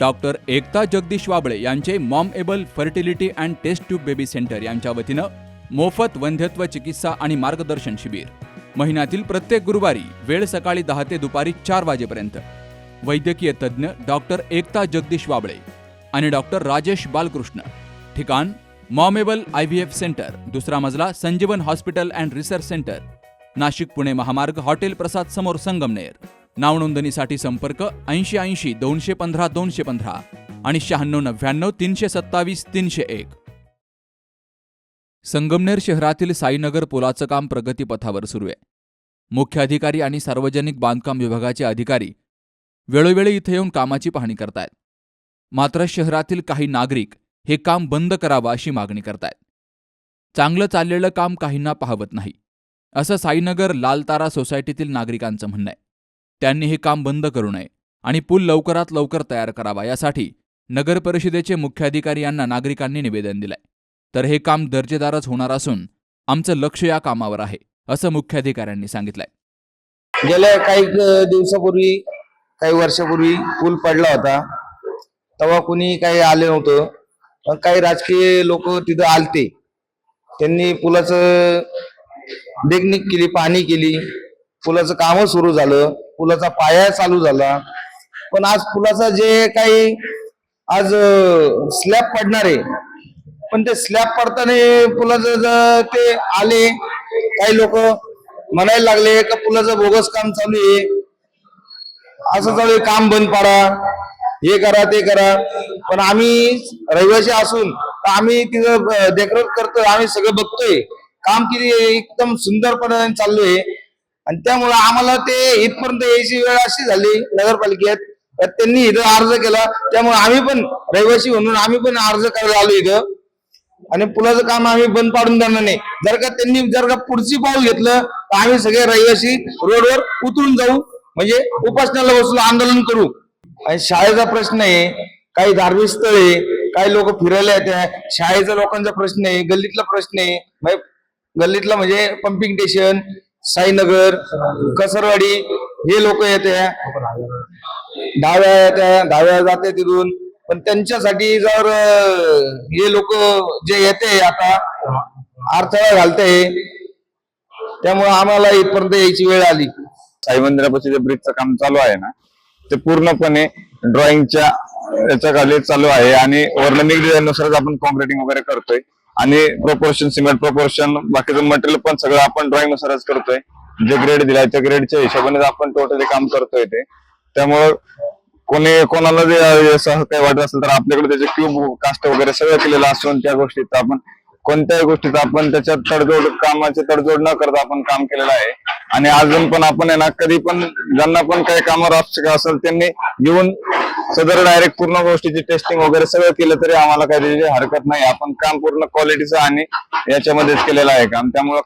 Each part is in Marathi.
डॉक्टर एकता जगदीश वाबळे यांचे mom able fertility and test tube baby centre यांच्या वतीनं मोफत वंध्यत्व चिकित्सा आणि मार्गदर्शन शिबिर. महिन्यातील प्रत्येक गुरुवारी, वेळ सकाळी 10 ते दुपारी 4 वाजेपर्यंत. वैद्यकीय तज्ज्ञ डॉक्टर एकता जगदीश वाबळे आणि डॉक्टर राजेश बालकृष्ण. ठिकाण मॉमेबल IVF सेंटर, दुसरा मजला, संजीवन hospital and research centre, Nashik Pune महामार्ग, हॉटेल प्रसाद समोर, संगमनेर. नाव नोंदणीसाठी संपर्क 8080 215 215 आणि 9699 327 301. संगमनेर शहरातील साईनगर पुलाचं काम प्रगतीपथावर सुरू आहे. मुख्य अधिकारी आणि सार्वजनिक बांधकाम विभागाचे अधिकारी वेळोवेळी इथे येऊन कामाची पाहणी करतायत. मात्र शहरातील काही नागरिक हे काम बंद करावं अशी मागणी करतायत. चांगलं चाललेलं काम काहींना पाहवत नाही, असं साईनगर लालतारा सोसायटीतील नागरिकांचं म्हणणं आहे. त्यांनी हे काम बंद करू नये आणि पूल लवकरात लवकर तयार करावा, यासाठी नगर परिषदेचे मुख्याधिकारी यांना नागरिकांनी निवेदन दिलंय. तर हे काम दर्जेदारच होणार असून आमचं लक्ष या कामावर आहे, असं मुख्याधिकाऱ्यांनी सांगितलंय. गेल्या काही दिवसापूर्वी, काही वर्षापूर्वी पूल पडला होता. तेव्हा कुणी काही आले नव्हतं, पण काही राजकीय लोक तिथं आलते. त्यांनी पुलाचं देखरेख केली, पाहणी केली, पुलाचं काम सुरू झालं, पुलाचा पाया चालू झाला. पण आज पुलाचा जे काही आज स्लॅब पडणार आहे, पण ते स्लॅब पडताना पुलाचं ते आले, काही लोक म्हणायला लागले का पुलाचं बोगस काम चालू आहे, असं चालू आहे, काम बंद पाडा, हे करा ते करा. पण आम्ही रहिवासी असून आम्ही तिथं देखरेख करतोय, आम्ही सगळं बघतोय, काम किती एकदम सुंदरपणे चालू आहे. आणि त्यामुळे आम्हाला ते इथपर्यंत यायची वेळ अशी झाली नगरपालिकेत, त्यांनी इथं अर्ज केला. त्यामुळे आम्ही पण रहिवासी म्हणून आम्ही पण अर्ज करायला आलो इथं. आणि पुलाचं काम आम्ही बंद पाडून देणार नाही. त्यांनी जर का पुढची पाऊल घेतलं तर आम्ही सगळे रहिवासी रोडवर उतरून जाऊ, म्हणजे उपासनाला बसलो, आंदोलन करू. आणि शाळेचा प्रश्न आहे, काही धार्मिक स्थळ आहे, काही लोक फिरायला येतात, शाळेचा लोकांचा प्रश्न आहे, गल्लीतला प्रश्न आहे. गल्लीतला म्हणजे पंपिंग स्टेशन, साईनगर, कसरवाडी, हे लोक येते, दहाव्या जाते तिथून. पण त्यांच्यासाठी जर हे लोक जे येते आता अडथळा घालते, त्यामुळे आम्हाला इथपर्यंत यायची वेळ आली. साई मंदिरापाशी जे ब्रिजचं काम चालू आहे ना, ते पूर्णपणे ड्रॉइंगच्या याच्या खाली चालू आहे आणि वर्णनिक डिझाईन नुसारच आपण कॉन्क्रिटिंग वगैरे करतोय. आणि प्रोपोर्शन, सिमेंट प्रोपोर्शन, बाकीचं मटेरियल पण सगळं आपण ड्रॉइंग नुसारच करतोय. जे ग्रेड दिलाय त्या ग्रेडच्या हिशोबाने आपण टोटली काम करतोय ते. त्यामुळं कोणाला जे असं काही वाटत असेल तर आपल्याकडे त्याचे क्यूब कास्ट वगैरे सगळं केलेलं असून त्या गोष्टीत आपण कोणत्याही गोष्टीत आपण त्याच्यात कामाची तडजोड न करता आपण काम केलेलं आहे. आणि अजून पण आपण आहे ना, कधी पण ज्यांना पण काही कामावर आवश्यक असेल त्यांनी येऊन सदर डायरेक्ट पूर्ण गोष्टीची टेस्टिंग वगैरे सगळं केलं तरी आम्हाला काही हरकत नाही. आपण काम पूर्ण क्वालिटीचं आणि याच्यामध्येच केलेलं आहे काम. त्यामुळे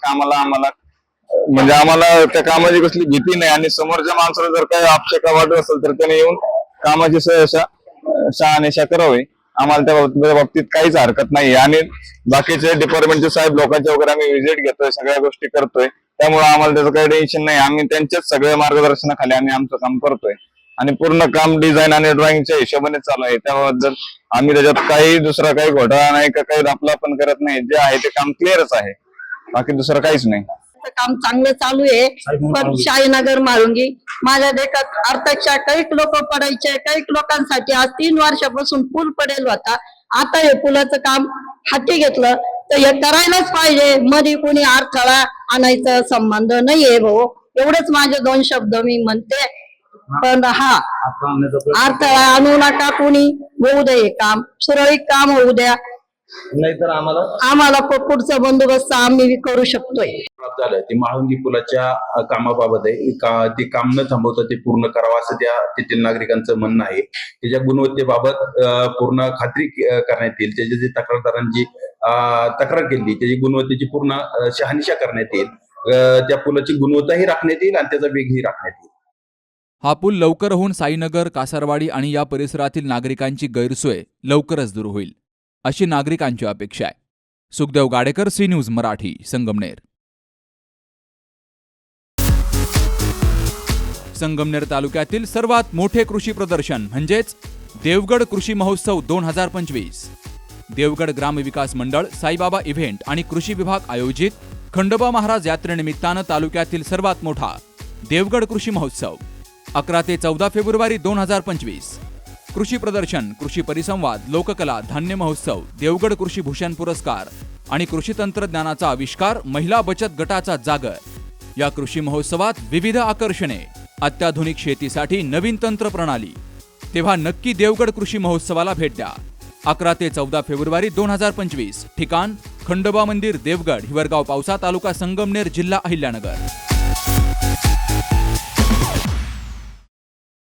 आम्हाला त्या कामाची कसली भीती नाही. आणि समोरच्या माणसाला जर काही आवश्यकता वाटत असेल तर त्याने येऊन कामाची शहानिशा करावी. आम्हाला त्या बाबतीत काहीच हरकत नाही. आणि बाकीचे डिपार्टमेंटचे साहेब लोकांच्या वगैरे आम्ही व्हिजिट घेतोय, सगळ्या गोष्टी करतोय. त्यामुळे आम्हाला त्याचं काही टेन्शन नाही. आम्ही त्यांच्याच सगळ्या मार्गदर्शनाखाली आम्ही आमचं काम करतोय आणि पूर्ण काम डिझाईन आणि ड्रॉइंगच्या हिशोबाने चालू आहे. त्याबद्दल आम्ही त्याच्यात काही दुसरा काही घोटाळा नाही का काही आपला पण करत नाही. जे आहे ते काम क्लिअरच आहे, बाकी दुसरं काहीच नाही. काम चांगलं चालू आहे. पण शाहीनगर माळुंगी माझ्या देखत अर्थक्षा काही लोक पडायचे, काही लोकांसाठी आज 3 वर्षापासून पूल पडेल होता. आता हे पुलाचं काम हाती घेतलं तर हे करायलाच पाहिजे. मध्ये कोणी अडथळा आणायचा संबंध नाहीये भाऊ. एवढेच माझे 2 शब्द मी म्हणते. पण हा अडथळा आणू नका कोणी. होऊ दे, हे काम सुरळीत काम होऊ द्या, नाहीतर आम्हाला पुढचा बंदोबस्त आम्ही करू शकतोय. झालं ते माळुंगी पुलाच्या कामाबाबत आहे. ते काम न थांबवता ते पूर्ण करावं असं तेथील नागरिकांचं म्हणणं आहे. त्याच्या गुणवत्तेबाबत पूर्ण खात्री करण्यात येईल. त्याच्या जे तक्रारदारांची तक्रार केली त्याची गुणवत्तेची पूर्ण शहानिशा करण्यात येईल. त्या पुलाची गुणवत्ताही राखण्यात येईल आणि त्याचा वेगही राखण्यात येईल. हा पूल लवकर होऊन साईनगर, कासारवाडी आणि या परिसरातील नागरिकांची गैरसोय लवकरच दूर होईल, अशी नागरिकांची अपेक्षा आहे. Sukhdev Gadekar, C news Marathi, Sangamner. संगमनेर तालुक्यातील सर्वात मोठे कृषी प्रदर्शन म्हणजेच देवगड कृषी महोत्सव 2025. देवगड ग्रामविकास मंडळ, साईबाबा इव्हेंट आणि कृषी विभाग आयोजित खंडोबा महाराज यात्रेनिमित्तानं तालुक्यातील सर्वात मोठा देवगड कृषी महोत्सव 11 ते 14 फेब्रुवारी 2025. कृषी प्रदर्शन, कृषी परिसंवाद, लोककला, धान्य महोत्सव, देवगड कृषी भूषण पुरस्कार आणि कृषी तंत्रज्ञानाचा आविष्कार, महिला बचत गटाचा जागर. या कृषी महोत्सवात विविध आकर्षणे, अत्याधुनिक शेतीसाठी नवीन तंत्र प्रणाली. तेव्हा नक्की देवगड कृषी महोत्सवाला भेट द्या. 11 ते 14 फेब्रुवारी 2025. ठिकाण खंडोबा मंदिर, देवगड, हिवरगाव, पावसा, तालुका संगमनेर, जिल्हा अहिल्यानगर.